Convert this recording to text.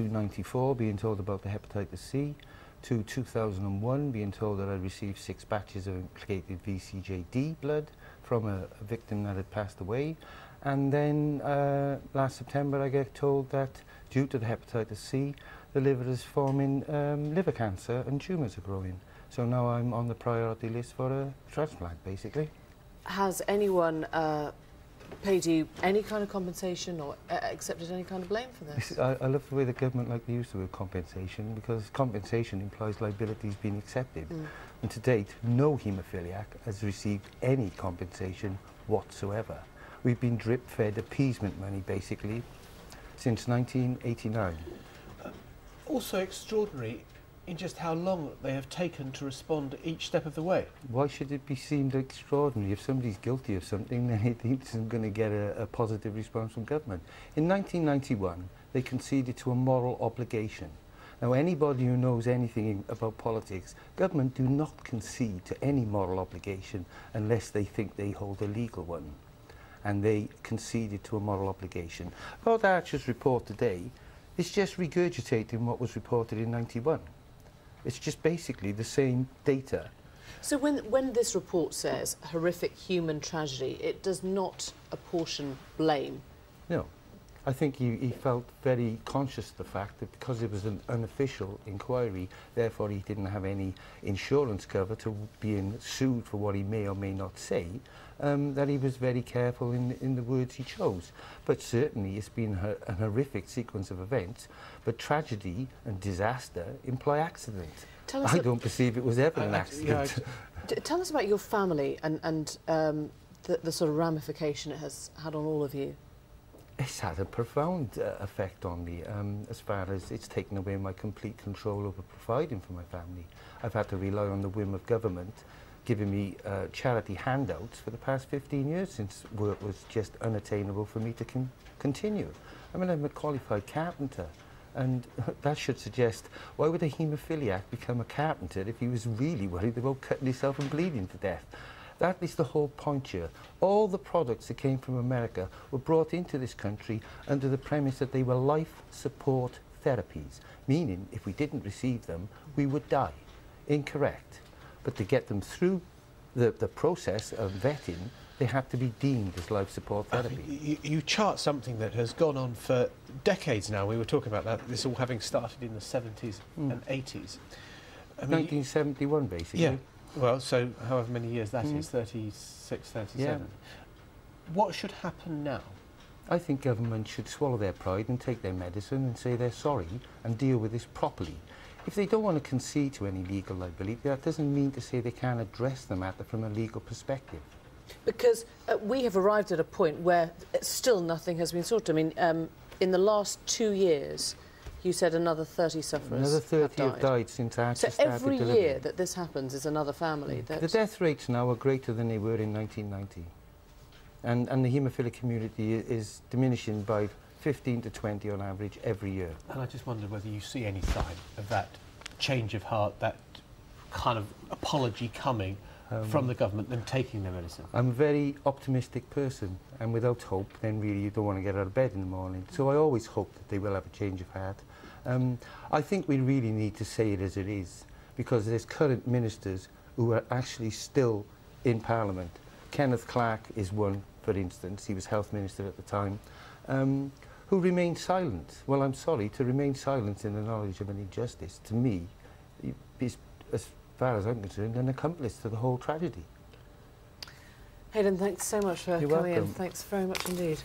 to 94 being told about the hepatitis C, to 2001 being told that I received 6 batches of implicated VCJD blood from a victim that had passed away, and then last September I get told that due to the hepatitis C the liver is forming liver cancer and tumours are growing. So now I'm on the priority list for a transplant, basically. Has anyone paid you any kind of compensation or accepted any kind of blame for this? I love the way the government like to use the word compensation, because compensation implies liabilities being accepted. And to date, no haemophiliac has received any compensation whatsoever. We've been drip-fed appeasement money, basically, since 1989. Also extraordinary in just how long they have taken to respond each step of the way. Why should it be seemed extraordinary? If somebody's guilty of something, then it isn't going to get a positive response from government. In 1991, they conceded to a moral obligation. Now, anybody who knows anything about politics, government do not concede to any moral obligation unless they think they hold a legal one. And they conceded to a moral obligation. Lord Archer's report today is just regurgitating what was reported in 91. It's just basically the same data. So when this report says horrific human tragedy, it does not apportion blame? No. I think he felt very conscious of the fact that because it was an unofficial inquiry, therefore he didn't have any insurance cover to being sued for what he may or may not say, that he was very careful in the words he chose. But certainly it's been a horrific sequence of events, but tragedy and disaster imply accident. I don't perceive it was ever an accident. Tell us about your family and the sort of ramification it has had on all of you. It's had a profound effect on me, as far as it's taken away my complete control over providing for my family. I've had to rely on the whim of government giving me charity handouts for the past 15 years since work was just unattainable for me to continue. I mean, I'm a qualified carpenter, and that should suggest, why would a haemophiliac become a carpenter if he was really worried about cutting himself and bleeding to death? That is the whole point here. All the products that came from America were brought into this country under the premise that they were life support therapies, meaning if we didn't receive them, we would die. Incorrect. But to get them through the process of vetting, they had to be deemed as life support therapy. You chart something that has gone on for decades now. We were talking about that, this all having started in the 70s and 80s. I mean, 1971, basically. Yeah. Well, so however many years that is, 36, 37. Yeah. What should happen now? I think government should swallow their pride and take their medicine and say they're sorry and deal with this properly. If they don't want to concede to any legal liability, that doesn't mean to say they can't address the matter from a legal perspective. Because we have arrived at a point where still nothing has been sorted. I mean, in the last 2 years, you said another 30 sufferers Another 30 have died since Archer started every delivering. year that this happens is another family. The death rates now are greater than they were in 1990. And the haemophilic community is diminishing by 15 to 20 on average every year. And I just wondered whether you see any sign of that change of heart, that kind of apology coming from the government, them taking their medicine. I'm a very optimistic person, and without hope, then really you don't want to get out of bed in the morning. So I always hope that they will have a change of heart. I think we really need to say it as it is, because there's current ministers who are actually still in Parliament. Kenneth Clarke is one, for instance, he was Health Minister at the time, who remained silent. Well, I'm sorry, to remain silent in the knowledge of an injustice, to me, is, as far as I'm concerned, an accomplice to the whole tragedy. Haydn, thanks so much for You're coming welcome. in. Thanks very much indeed.